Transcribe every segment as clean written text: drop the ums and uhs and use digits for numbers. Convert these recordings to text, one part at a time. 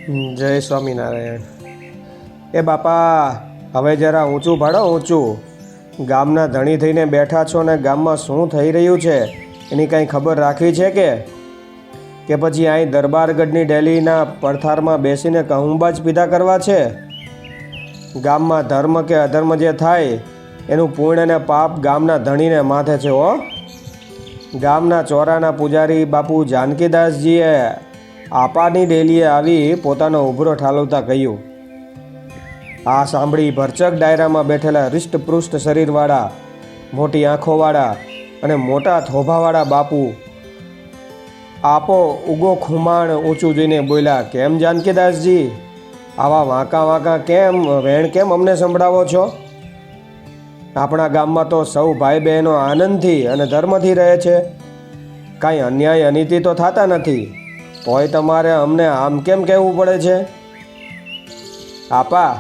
જય સ્વામિનારાયણ. એ બાપા, હવે જરા ઊંચું ભાડો ઊંચું. ગામના ધણી થઈને બેઠા છો ને ગામમાં શું થઈ રહ્યું છે એની કાંઈ ખબર રાખવી છે કે પછી અહીં દરબારગઢની ડેલીના પડથારમાં બેસીને કહુંબા જ પીધા કરવા છે? ગામમાં ધર્મ કે અધર્મ જે થાય એનું પુણ્ય અને પાપ ગામના ધણીને માથે છે હો. ગામના ચોરાના પૂજારી બાપુ જાનકીદાસજીએ આપાની ડેલીએ આવી પોતાનો ઉભરો ઠાલવતા કહ્યું. આ સાંભળી ભરચક ડાયરામાં બેઠેલા હૃષ્ટપૃષ્ટ શરીરવાળા, મોટી આંખોવાળા અને મોટા થોભાવાળા બાપુ આપો ઉગો ખુમાણ ઊંચું જોઈને બોલ્યા, કેમ જાનકીદાસજી, આવા વાંકા વાંકા વેણ કેમ અમને સંભળાવો છો? આપણા ગામમાં તો સૌ ભાઈ બહેનો આનંદથી અને ધર્મથી રહે છે, કાંઈ અન્યાય અનીતિ તો થતા નથી, તોય તમારે અમને આમ કેમ કહેવું પડે છે? આપા,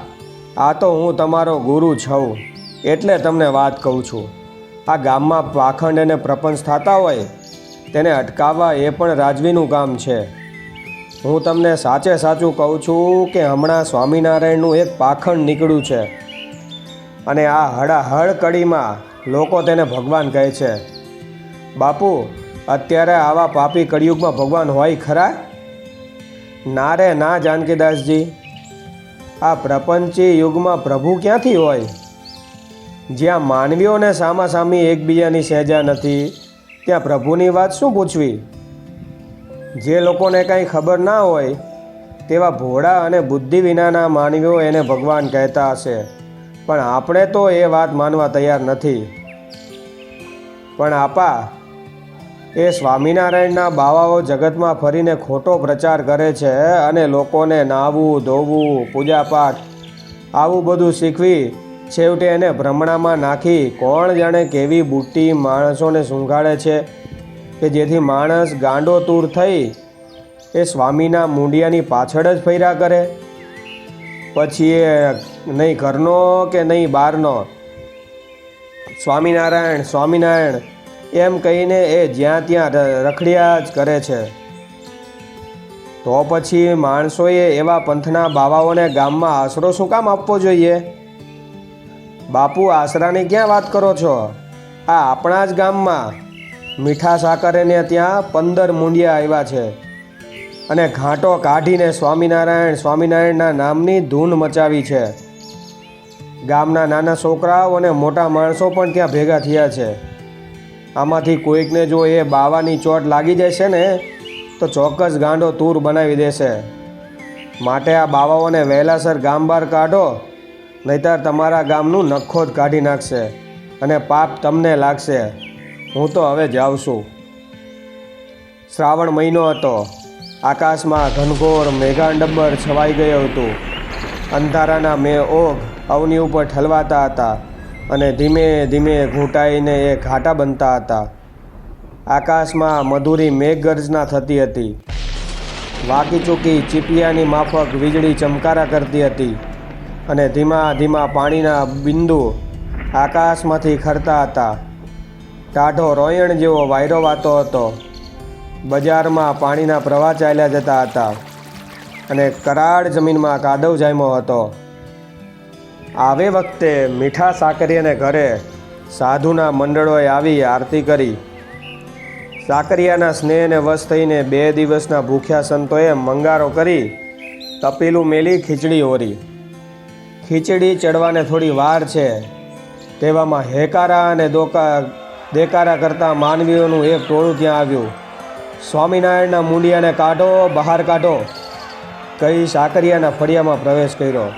આ તો હું તમારો ગુરુ છું એટલે તમને વાત કહું છું. આ ગામમાં પાખંડ અને પ્રપંચ થતા હોય તેને અટકાવવા એ પણ રાજવીનું કામ છે. હું તમને સાચે સાચું કહું છું કે હમણાં સ્વામિનારાયણનું એક પાખંડ નીકળ્યું છે અને આ હળાહળ કડીમાં લોકો તેને ભગવાન કહે છે. બાપુ, અત્યારે આવા પાપી કળિયુગમાં ભગવાન હોય ખરા? ના રે ના જાનકીદાસજી, આ પ્રપંચી યુગમાં પ્રભુ ક્યાંથી હોય? જ્યાં માનવીઓને સામાસામી એકબીજાની સહેજા નથી ત્યાં પ્રભુની વાત શું પૂછવી? જે લોકોને કાંઈ ખબર ના હોય તેવા ભોળા અને બુદ્ધિ વિનાના માનવીઓ એને ભગવાન કહેતા હશે, પણ આપણે તો એ વાત માનવા તૈયાર નથી. પણ આપા, એ સ્વામિનારાયણના બાવાઓ જગતમાં ફરીને ખોટો પ્રચાર કરે છે અને લોકોને નાહવું, ધોવું, પૂજાપાઠ આવું બધું શીખવી છેવટે એને ભ્રમણામાં નાખી કોણ જાણે કેવી બુટ્ટી માણસોને સૂંઘાડે છે કે જેથી માણસ ગાંડો તૂર થઈ એ સ્વામીના મૂંડિયાની પાછળ જ ફર્યા કરે. પછી એ નહીં ઘરનો કે નહીં બહારનો સ્વામિનારાયણ સ્વામિનારાયણ એમ કહીને એ જ્યાં ત્યાં રખડ્યા જ કરે છે. તો પછી માણસોએ એવા પંથના બાવાઓને ગામમાં આશરો શું કામ આપવો જોઈએ? બાપુ, આશરાની ક્યાં વાત કરો છો? આ આપણા જ ગામમાં મીઠા સાકરેને ત્યાં 15 મૂંડિયા આવ્યા છે અને ઘાંટો કાઢીને સ્વામિનારાયણ સ્વામિનારાયણના નામની ધૂન મચાવી છે. ગામના નાના છોકરાઓ અને મોટા માણસો પણ ત્યાં ભેગા થયા છે. આમાંથી કોઈકને જો એ બાવાની ચોટ લાગી જશે ને તો ચોક્કસ ગાંડો તૂર બનાવી દેશે. માટે આ બાવાઓને વહેલાસર ગામ બહાર કાઢો, નહીંતર તમારા ગામનું નખો જ કાઢી નાખશે અને પાપ તમને લાગશે. હું તો હવે જાઉં છું. શ્રાવણ મહિનો હતો. આકાશમાં ઘનઘોર મેઘાંડંબર છવાઈ ગયું હતું. અંધારાના ઓઘ અવની ઉપર ઠલવાતા હતા અને ધીમે ધીમે ઘૂંટાઈને એ ઘાટા બનતા હતા. આકાશમાં મધુરી મેઘગર્જના થતી હતી. વાકી ચૂકી ચીપિયાની માફક વીજળી ચમકારા કરતી હતી અને ધીમા ધીમા પાણીના બિંદુ આકાશમાંથી ખરતા હતા. ટાઢો રોયણ જેવો વાયરો વાતો હતો. બજારમાં પાણીના પ્રવાહ ચાલ્યા જતા હતા અને કરાળ જમીનમાં કાદવ જામ્યો હતો. આવે વખતે મીઠા સાકરિયાને ઘરે સાધુના મંડળોએ આવી આરતી કરી. સાકરિયાના સ્નેહને વશ થઈને 2 દિવસના ભૂખ્યા સંતોએ મંગારો કરી તપેલું મેલી ખીચડી ઓરી. ખીચડી ચડવાને થોડી વાર છે તેવામાં હેકારા અને દેકારા કરતા માનવીઓનું એક ટોળું ત્યાં આવ્યું. સ્વામિનારાયણના મૂંડિયાને કાઢો, બહાર કાઢો કહી સાકરિયાના ફળિયામાં પ્રવેશ કર્યો.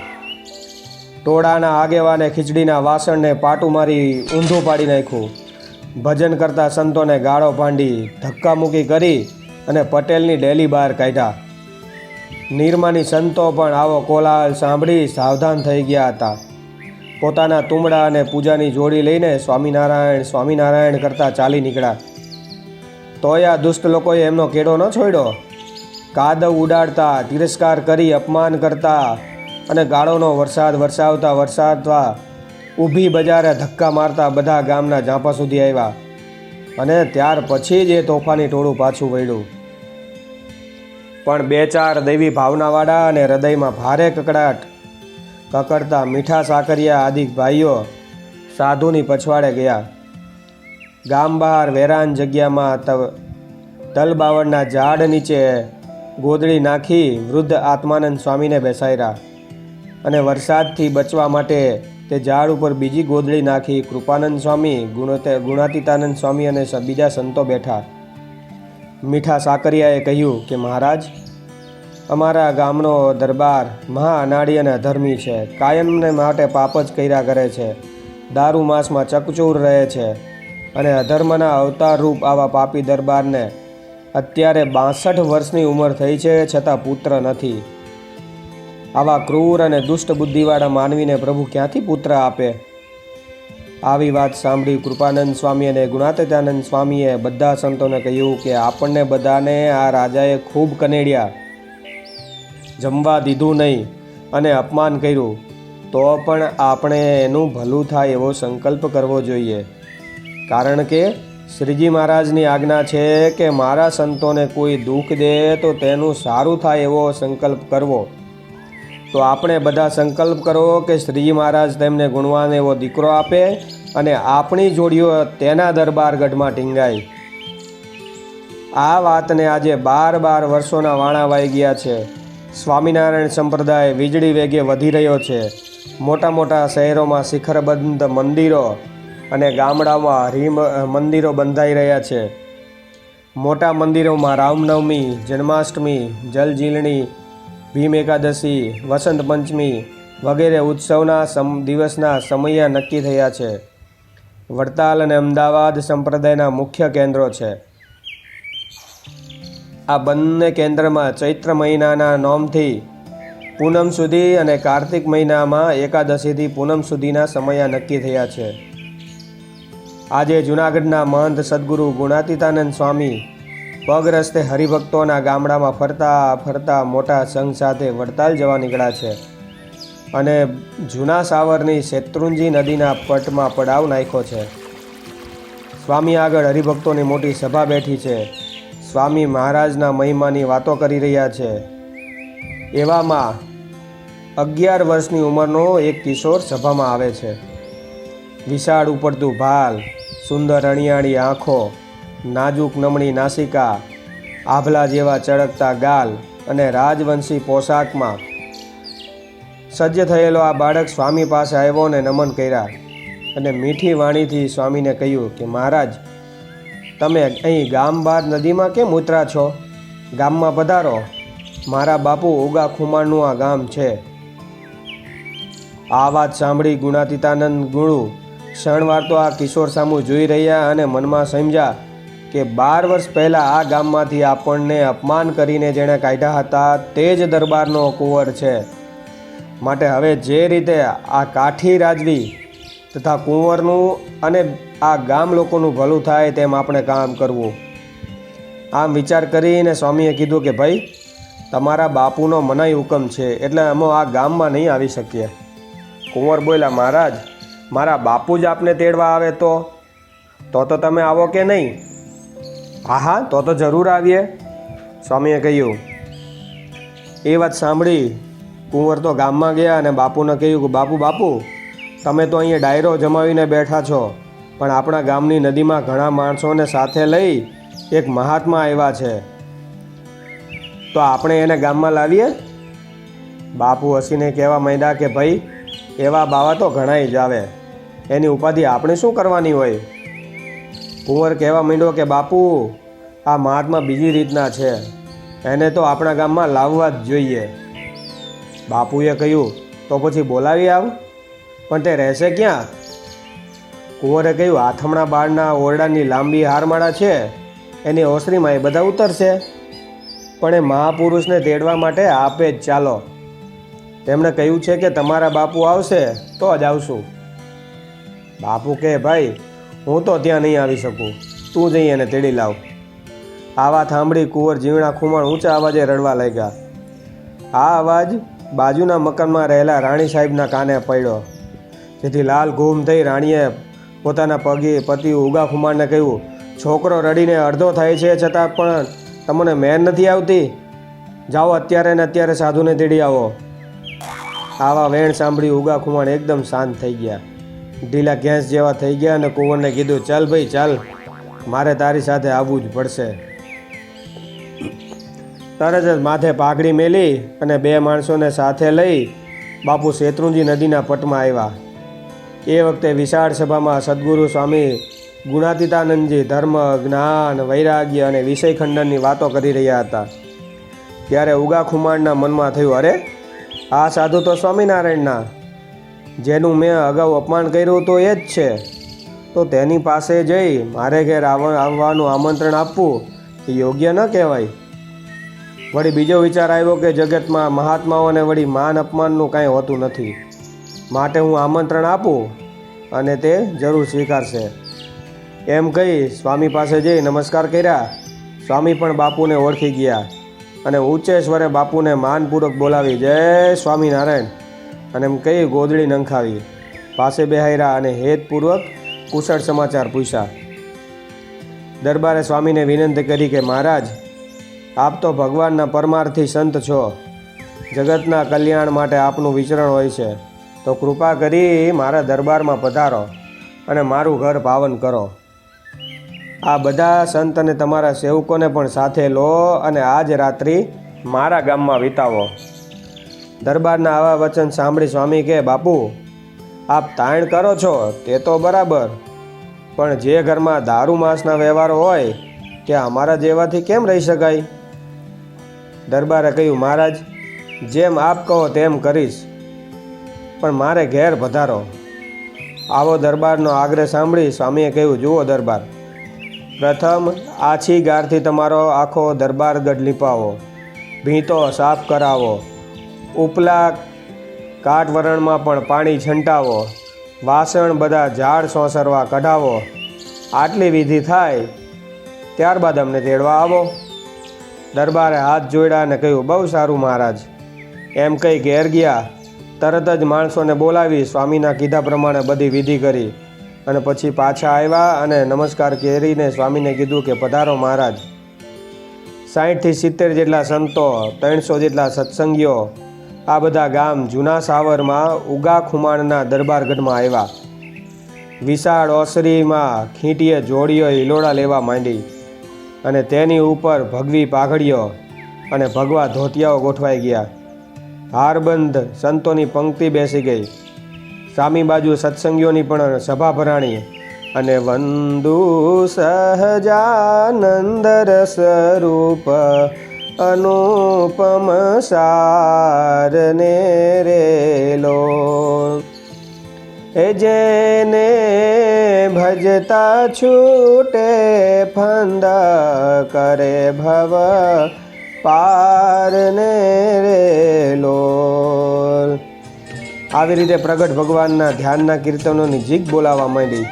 ટોળાના આગેવાને ખીચડીના વાસણને પાટું મારી ઊંધું પાડી નાખ્યું. ભજન કરતા સંતોને ગાળો ભાંડી ધક્કામુક્કી કરી અને પટેલની ડેલી બહાર કાઢ્યા. નિર્માની સંતો પણ આવો કોલાહલ સાંભળી સાવધાન થઈ ગયા હતા. પોતાના તુંબડા અને પૂજાની જોડી લઈને સ્વામિનારાયણ સ્વામિનારાયણ કરતા ચાલી નીકળ્યા. તોય આ દુષ્ટ લોકોએ એમનો કેડો ન છોડ્યો. કાદવ ઉડાડતા, તિરસ્કાર કરી અપમાન કરતા અને ગાળોનો વરસાદ વરસાવતા ઊભી બજારે ધક્કા મારતા બધા ગામના ઝાંપા સુધી આવ્યા અને ત્યાર પછી જ એ તોફાની ટોળું પાછું વળ્યું. પણ બે ચાર દૈવી ભાવનાવાળા અને હૃદયમાં ભારે કકડતા મીઠા સાકરિયા આદિ ભાઈઓ સાધુની પછવાડે ગયા. ગામ બહાર વેરાન જગ્યામાં તલબાવળના ઝાડ નીચે ગોદડી નાખી વૃદ્ધ આત્માનંદ સ્વામીને બેસાડ્યા અને વરસાદથી બચવા માટે તે ઝાડ ઉપર બીજી ગોદડી નાખી કૃપાનંદ સ્વામી, ગુણાતીતાનંદ સ્વામી અને બીજા સંતો બેઠા. મીઠા સાકરિયાએ કહ્યું કે મહારાજ, અમારા ગામનો દરબાર મહા અનાડી અને અધર્મી છે. કાયમને માટે પાપ જ કર્યા કરે છે. દારૂ માંસમાં ચકચૂર રહે છે અને અધર્મના અવતાર રૂપ આવા પાપી દરબારને અત્યારે 62 વર્ષની ઉંમર થઈ છે, છતાં પુત્ર નથી. આવા ક્રૂર અને દુષ્ટ બુદ્ધિવાળા માનવીને પ્રભુ ક્યાંથી પુત્ર આપે? આવી વાત સાંભળી કૃપાનંદ સ્વામી અને ગુણાતીતાનંદ સ્વામીએ બધા સંતોને કહ્યું કે આપણને બધાને આ રાજાએ ખૂબ કનેડ્યા, જમવા દીધું નહીં અને અપમાન કર્યું, તો પણ આપણે એનું ભલું થાય એવો સંકલ્પ કરવો જોઈએ. કારણ કે શ્રીજી મહારાજની આજ્ઞા છે કે મારા સંતોને કોઈ દુઃખ દે તો તેનું સારું થાય એવો સંકલ્પ કરવો. તો આપણે બધા સંકલ્પ કરો કે શ્રીજી મહારાજ તેમને ગુણવાન એવો દીકરો આપે અને આપણી જોડીઓ તેના દરબારગઢમાં ટીંગાય. આ વાતને આજે 12 વર્ષોના વાણા વાઈ ગયા છે. સ્વામિનારાયણ સંપ્રદાય વીજળી વેગે વધી રહ્યો છે. મોટા મોટા શહેરોમાં શિખરબંધ મંદિરો અને ગામડાઓમાં મંદિરો બંધાઈ રહ્યા છે. મોટા મંદિરોમાં રામનવમી, જન્માષ્ટમી, જલજીલણી, ભીમ એકાદશી, વસંત પંચમી વગેરે ઉત્સવના દિવસના સમય નક્કી થયા છે. વડતાલ અને અમદાવાદ સંપ્રદાયના મુખ્ય કેન્દ્રો છે. આ બંને કેન્દ્રમાં ચૈત્ર મહિનાના નોમથી પૂનમ સુધી અને કાર્તિક મહિનામાં એકાદશીથી પૂનમ સુધીના સમય નક્કી થયા છે. આજે જૂનાગઢના મહંત સદગુરુ ગુણાતીતાનંદ સ્વામી પગ રસ્તે હરિભક્તોના ગામડામાં ફરતા મોટા સંઘ સાથે વડતાલ જવા નીકળ્યા છે અને જૂના સાવરની શેત્રુંજી નદીના પટમાં પડાવ નાખ્યો છે. સ્વામી આગળ હરિભક્તોની મોટી સભા બેઠી છે. સ્વામી મહારાજના મહિમાની વાતો કરી રહ્યા છે. એવામાં 11 વર્ષની ઉંમરનો એક કિશોર સભામાં આવે છે. વિશાળ ઉપડતું ભાલ, સુંદર અણિયાળી આંખો, નાજુક નમણી નાસિકા, આભલા જેવા ચળકતા ગાલ અને રાજવંશી પોશાકમાં સજ્જ થયેલો આ બાળક સ્વામી પાસે આવ્યો અને નમન કર્યા અને મીઠી વાણીથી સ્વામીને કહ્યું કે મહારાજ, તમે અહીં ગામ બહાર નદીમાં કેમ ઉતરા છો? ગામમાં પધારો. મારા બાપુ ઉગા ખુમાણનું આ ગામ છે. આ વાત સાંભળી ગુણાતીતાનંદ ગુરુ ક્ષણવાર તો આ કિશોર સામું જોઈ રહ્યા અને મનમાં સમજ્યા કે 12 વર્ષ પહેલાં આ ગામમાંથી આપણને અપમાન કરીને જેણે કાઢ્યા હતા તે જ દરબારનો કુંવર છે. માટે હવે જે રીતે આ કાઠી રાજવી તથા કુંવરનું અને આ ગામ લોકોનું ભલું થાય તેમ આપણે કામ કરવું. આમ વિચાર કરીને સ્વામીએ કીધું કે ભાઈ, તમારા બાપુનો મનાઈ હુકમ છે એટલે અમે આ ગામમાં નહીં આવી શકીએ. કુંવર બોલ્યા, મહારાજ, મારા બાપુ જ આપને તેડવા આવે તો તમે આવો કે નહીં? હા, તો જરૂર આવીએ, સ્વામીએ કહ્યું. એ વાત સાંભળી કુંવર તો ગામમાં ગયા અને બાપુને કહ્યું કે બાપુ, તમે તો અહીંયા ડાયરો જમાવીને બેઠા છો, પણ આપણા ગામની નદીમાં ઘણા માણસોને સાથે લઈ એક મહાત્મા આવ્યા છે, તો આપણે એને ગામમાં લાવીએ? બાપુ હસીને કહેવા માંડ્યા કે ભાઈ, એવા બાવા તો ઘણાય જ આવે, એની ઉપાધિ આપણે શું કરવાની હોય? કુંવર કહેવા માંડ્યો કે બાપુ, આ મહાત્મા બીજી રીતના છે, એને તો આપણા ગામમાં લાવવા જ જોઈએ. બાપુએ કહ્યું, તો પછી બોલાવી આવ, પણ તે રહેશે ક્યાં? કુંવરે કહ્યું, આથમણા બાળના ઓરડાની લાંબી હારમાળા છે, એની ઓસરીમાં એ બધા ઉતરશે, પણ એ મહાપુરુષને તેડવા માટે આપે જ ચાલો. તેમણે કહ્યું છે કે તમારા બાપુ આવશે તો જ આવશું. બાપુ કહે, ભાઈ, હું તો ત્યાં નહીં આવી શકું, તું જઈ એને તેડી લાવ. આ વાત સાંભળી કુંવર જીવણા ખુમાણ ઊંચા અવાજે રડવા લાગ્યા. આ અવાજ બાજુના મકાનમાં રહેલા રાણી સાહેબના કાને પડ્યો, જેથી લાલ ઘૂમ થઈ રાણીએ પોતાના પતિ ઉગા ખુમાણને કહ્યું, છોકરો રડીને અડધો થાય છે છતાં પણ તમને મેર નથી આવતી? જાઓ અત્યારે ને અત્યારે સાધુને તેડી આવો. આવા વેણ સાંભળી ઉગા ખુમાણ એકદમ શાંત થઈ ગયા, ઢીલા ગેસ જેવા થઈ ગયા અને કુંવરને કીધું, ચાલ ભાઈ ચાલ, મારે તારી સાથે આવવું જ પડશે. તરત જ માથે પાઘડી મેલી અને 2 માણસોને સાથે લઈ બાપુ શેત્રુંજી નદીના પટમાં આવ્યા. એ વખતે વિશાળ સભામાં સદગુરુ સ્વામી ગુણાતીતાનંદજી ધર્મ, જ્ઞાન, વૈરાગ્ય અને વિષય ખંડનની વાતો કરી રહ્યા હતા. ત્યારે ઉગા ખુમાણના મનમાં થયું, અરે આ સાધુ તો સ્વામિનારાયણના, જેનું મેં અગાઉ અપમાન કર્યું તો એ જ છે, તો તેની પાસે જઈ મારે ઘેર આવવાનું આમંત્રણ આપવું એ યોગ્ય ન કહેવાય. વળી બીજો વિચાર આવ્યો કે જગતમાં મહાત્માઓને વળી માન અપમાનનું કાંઈ હોતું નથી, માટે હું આમંત્રણ આપું અને તે જરૂર સ્વીકારશે. એમ કહી સ્વામી પાસે જઈ નમસ્કાર કર્યા. સ્વામી પણ બાપુને ઓળખી ગયા અને ઊંચે સ્વરે બાપુને માનપૂર્વક બોલાવી, જય સ્વામિનારાયણ અને એમ કહી ગોદડી નંખાવી. પાસે બેહાર્યા અને હેતપૂર્વક કુશળ સમાચાર પૂછ્યા. દરબારે સ્વામીને વિનંતી કરી કે મહારાજ, આપ તો ભગવાનના પરમાર્થી સંત છો, જગતના કલ્યાણ માટે આપનું વિચરણ હોય છે, તો કૃપા કરી મારા દરબારમાં પધારો અને મારું ઘર પાવન કરો. આ બધા સંત અને તમારા સેવકોને પણ સાથે લો અને આજ રાત્રિ મારા ગામમાં વિતાવો. દરબારના આવા વચન સાંભળી સ્વામી કહે, બાપુ આપ તાણ કરો છો તે તો બરાબર, પણ જે ઘરમાં દારૂ માંસના વ્યવહારો હોય ત્યાં અમારા જેવાથી કેમ રહી શકાય? દરબારે કહ્યું, મહારાજ જેમ આપ કહો તેમ કરીશ, પણ મારે ઘેર પધારો. આવો દરબારનો આગ્રહ સાંભળી સ્વામીએ કહ્યું, જુઓ દરબાર, પ્રથમ આછી ગારથી તમારો આખો દરબાર ગઢ લીપાવો, ભીંતો સાફ કરાવો, ઉપલા કાટવરણમાં પણ પાણી છંટાવો, વાસણ બધા ઝાડ સોંસરવા કઢાવો. આટલી વિધિ થાય ત્યારબાદ અમને તેડવા આવો. દરબારે હાથ જોડ્યા અને કહ્યું, બહુ સારું મહારાજ. એમ કહી ઘેર ગયા. તરત જ માણસોને બોલાવી સ્વામીના કીધા પ્રમાણે બધી વિધિ કરી અને પછી પાછા આવ્યા અને નમસ્કાર કરીને સ્વામીને કીધું કે પધારો મહારાજ. 60 થી 70 જેટલા સંતો, 300 જેટલા સત્સંગીઓ, આ બધા ગામ જૂના સાવરમાં ઉગા ખુમાણના દરબારગઢમાં આવ્યા. વિશાળ ઓસરીમાં ખીંટીએ જોડીઓ હિલોડા લેવા માંડી અને તેની ઉપર ભગવી પાઘડીઓ અને ભગવા ધોતિયાઓ ગોઠવાઈ ગયા. હારબંધ સંતોની પંક્તિ બેસી ગઈ. સામી બાજુ સત્સંગીઓની પણ સભા ભરાણી અને વંદુ સહજાનંદ રસ રૂપ અનુપમ સારને રેલો, એ જેને ભજતા છૂટે ફંદ કરે ભવ પારને રેલો. આવી રીતે પ્રગટ ભગવાનના ધ્યાનના કીર્તનોની જીગ બોલાવા માંડી.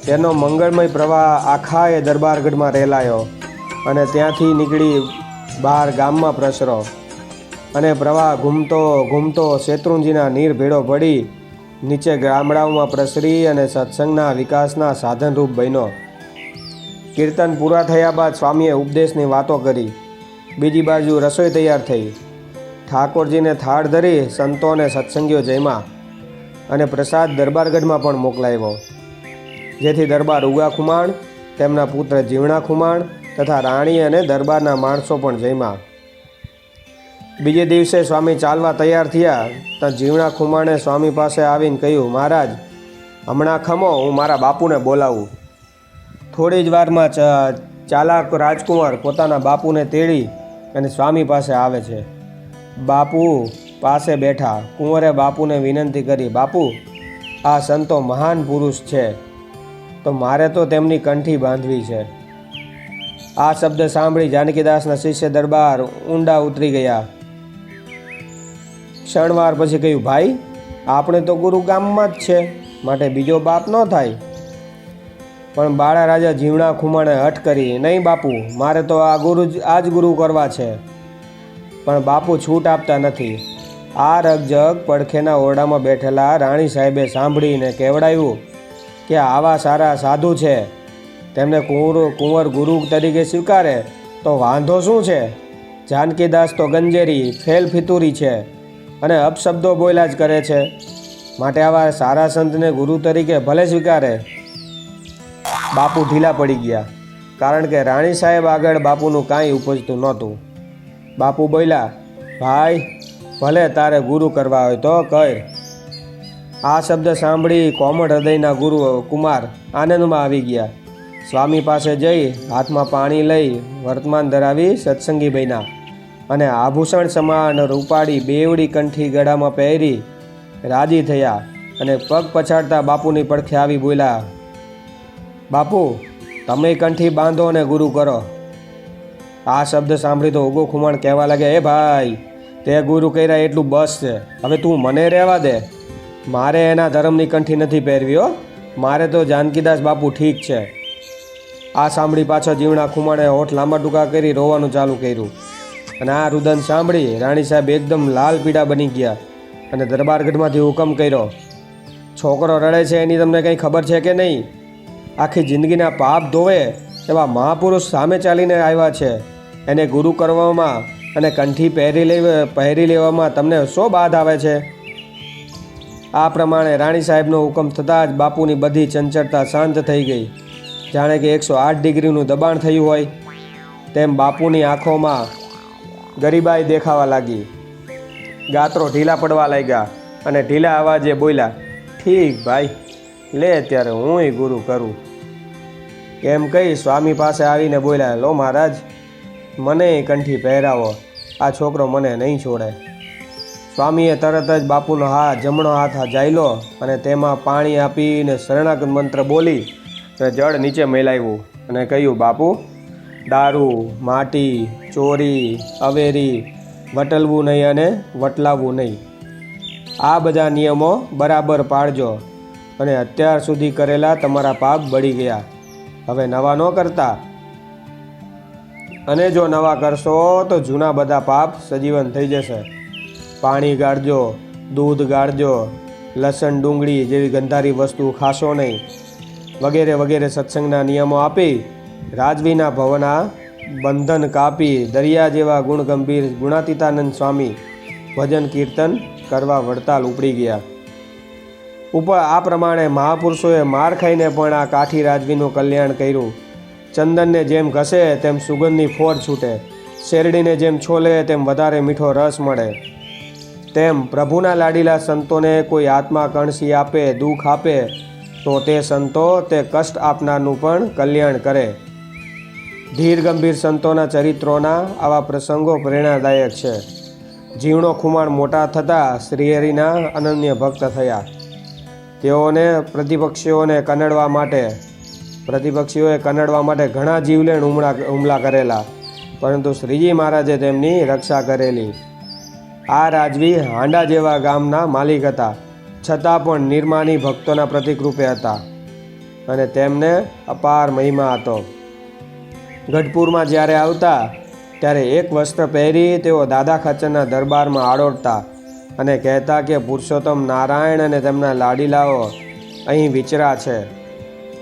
તેનો મંગળમય પ્રવાહ આખાએ દરબારગઢમાં રેલાયો અને ત્યાંથી નીકળી બહાર ગામમાં પ્રસરો અને પ્રવાહ ઘૂમતો ઘૂમતો શેત્રુંજીના નીર ભેળો પડી નીચે ગામડાઓમાં પ્રસરી અને સત્સંગના વિકાસના સાધનરૂપ બન્યો. કીર્તન પૂરા થયા બાદ સ્વામીએ ઉપદેશની વાતો કરી. બીજી બાજુ રસોઈ તૈયાર થઈ. ઠાકોરજીને થાળ ધરી સંતો અને સત્સંગીઓ જમ્યા અને પ્રસાદ દરબારગઢમાં પણ મોકલાવ્યો, જેથી દરબાર ઉગા ખુમાણ, તેમના પુત્ર જીવણા ખુમાણ તથા રાણી અને દરબારના માણસો પણ જમ્યા. બીજે દિવસે સ્વામી ચાલવા તૈયાર થયા તો જીવણા ખુમાણે સ્વામી પાસે આવીને કહ્યું, મહારાજ હમણાં ખમો, હું મારા બાપુને બોલાવું. થોડી જ વારમાં ચાલાક રાજકુમાર પોતાના બાપુને તેડી અને સ્વામી પાસે આવે છે. બાપુ પાસે બેઠા. કુંવરે બાપુને વિનંતી કરી, બાપુ આ સંતો મહાન પુરુષ છે, તો મારે તો તેમની કંઠી બાંધવી છે. આ શબ્દ સાંભળી જાનકીદાસના શિષ્ય દરબાર ઊંડા ઉતરી ગયા. ક્ષણવાર પછી કહ્યું, ભાઈ આપણે તો ગુરુ ગામમાં જ છે, માટે બીજો બાપ ન થાય. પણ બાળા રાજા જીવણા ખુમાણે હઠ કરી, નહીં બાપુ, મારે તો આ જ ગુરુ કરવા છે. પણ બાપુ છૂટ આપતા નથી. આ રગજગ પડખેના ઓરડામાં બેઠેલા રાણી સાહેબે સાંભળીને કહેવડાવ્યું કે આવા સારા સાધુ છે, તેમને કુંવર ગુરુ તરીકે સ્વીકારે તો વાંધો શું છે? જાનકીદાસ તો ગંજેરી ફેલ ફિતુરી છે અને અપશબ્દો બોલ્યા જ કરે છે, માટે આવા સારા સંતને ગુરુ તરીકે ભલે સ્વીકારે. બાપુ ઢીલા પડી ગયા, કારણ કે રાણી સાહેબ આગળ બાપુનું કાંઈ ઉપજતું નહોતું. બાપુ બોલ્યા, ભાઈ ભલે તારે ગુરુ કરવા હોય તો કર. આ શબ્દ સાંભળી કોમળ હૃદયના ગુરુ કુમાર આનંદમાં આવી ગયા. સ્વામી પાસે જઈ હાથમાં પાણી લઈ વર્તમાન ધરાવી સત્સંગી બન્યા અને આભૂષણ સમાન રૂપાળી બેવડી કંઠી ગળામાં પહેરી રાજી થયા અને પગ પછાડતા બાપુની પડખે આવી બોલ્યા, બાપુ તમે કંઠી બાંધો અને ગુરુ કરો. આ શબ્દ સાંભળી તો ઉગો ખુમાણ કહેવા લાગ્યા, એ ભાઈ તે ગુરુ કર્યા એટલું બસ છે, હવે તું મને રહેવા દે. મારે એના ધર્મની કંઠી નથી પહેરવી હો, મારે તો જાનકીદાસ બાપુ ઠીક છે. આ સાંભળી પાછો જીવણા ખુમાણે હોઠ લાંબા ટૂંકા કરી રોવાનું ચાલુ કર્યું અને આ રુદન સાંભળી રાણી સાહેબ એકદમ લાલ પીળા બની ગયા અને દરબારગઢમાંથી હુકમ કર્યો, છોકરો રડે છે એની તમને કંઈ ખબર છે કે નહીં? આખી જિંદગીના પાપ ધોવે એવા મહાપુરુષ સામે ચાલીને આવ્યા છે, એને ગુરુ કરવામાં અને કંઠી પહેરી લેવામાં તમને શો બાધ આવે છે? આ પ્રમાણે રાણી સાહેબનો હુકમ થતાં જ બાપુની બધી ચંચળતા શાંત થઈ ગઈ. જાણે કે 108 ડિગ્રીનું દબાણ થયું હોય તેમ બાપુની આંખોમાં ગરીબાઈ દેખાવા લાગી. ગાત્રો ઢીલા પડવા લાગ્યા અને ઢીલા અવાજે બોલ્યા, ઠીક ભાઈ, લે ત્યારે હુંય ગુરુ કરું. એમ કહી સ્વામી પાસે આવીને બોલ્યા, લો મહારાજ, મને કંઠી પહેરાવો, આ છોકરો મને નહીં છોડે. સ્વામીએ તરત જ બાપુનો જમણો હાથ જાયલો અને તેમાં પાણી આપીને શરણાગત મંત્ર બોલી અને જળ નીચે મેલાવ્યું અને કહ્યું, બાપુ, દારૂ, માટી, ચોરી, અવેરી, વટલવું નહીં અને વટલાવવું નહીં. આ બધા નિયમો બરાબર પાળજો અને અત્યાર સુધી કરેલા તમારા પાપ બળી ગયા, હવે નવા ન કરતા. અને જો નવા કરશો તો જૂના બધા પાપ સજીવન થઈ જશે. પાણી ગાળજો, દૂધ ગાળજો, લસણ ડુંગળી જેવી ગંધારી વસ્તુ ખાશો નહીં, વગેરે વગેરે સત્સંગના નિયમો આપી રાજવીના ભવના બંધન કાપી દરિયા જેવા ગુણગંભીર ગુણાતીતાનંદ સ્વામી ભજન કીર્તન કરવા વડતાલ ઉપડી ગયા. ઉપર આ પ્રમાણે મહાપુરુષોએ માર ખાઈને પણ આ કાઠી રાજવીનું કલ્યાણ કર્યું. ચંદનને જેમ ઘસે તેમ સુગંધની ફોર છૂટે, શેરડીને જેમ છોલે તેમ વધારે મીઠો રસ મળે. તેમ પ્રભુના લાડીલા સંતોને કોઈ આત્મા કણસી આપે, દુઃખ આપે તો તે સંતો તે કષ્ટ આપનારનું પણ કલ્યાણ કરે. ધીર ગંભીર સંતોના ચરિત્રોના આવા પ્રસંગો પ્રેરણાદાયક છે. જીવણો ખુમાણ મોટા થતાં શ્રીહરિના અનન્ય ભક્ત થયા. તેઓને પ્રતિપક્ષીઓએ કનડવા માટે ઘણા જીવલેણ હુમલા કરેલા, પરંતુ શ્રીજી મહારાજે તેમની રક્ષા કરેલી. આ રાજવી હાંડા જેવા ગામના માલિક હતા, છતાં પણ નિર્માની ભક્તોના પ્રતિકરૂપે હતા અને તેમને અપાર મહિમા હતો. ગઢપુરમાં જ્યારે આવતા ત્યારે એક વસ્ત્ર પહેરી તેઓ દાદા ખાચરના દરબારમાં આડોડતા અને કહેતા કે પુરુષોત્તમ નારાયણ અને તેમના લાડીલાઓ અહીં વિચરા છે.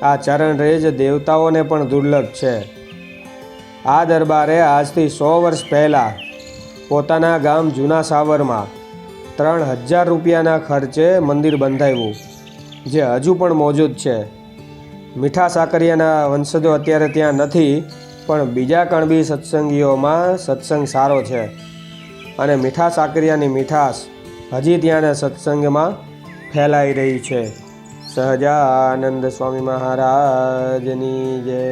આ ચરણ રેજ દેવતાઓને પણ દુર્લભ છે. આ દરબારે આજથી 100 વર્ષ પહેલાં પોતાના ગામ જૂના સાવરમાં 3000 રૂપિયાના ખર્ચે મંદિર બંધાવ્યું, જે હજુ પણ મોજૂદ છે. મીઠા સાકરિયાના વંશજો અત્યારે ત્યાં નથી, પણ બીજા કણબી સત્સંગીઓમાં સત્સંગ સારો છે અને મીઠા સાકરિયાની મીઠાશ હજી ત્યાંના સત્સંગમાં ફેલાઈ રહી છે. સહજાનંદ સ્વામી મહારાજની જય.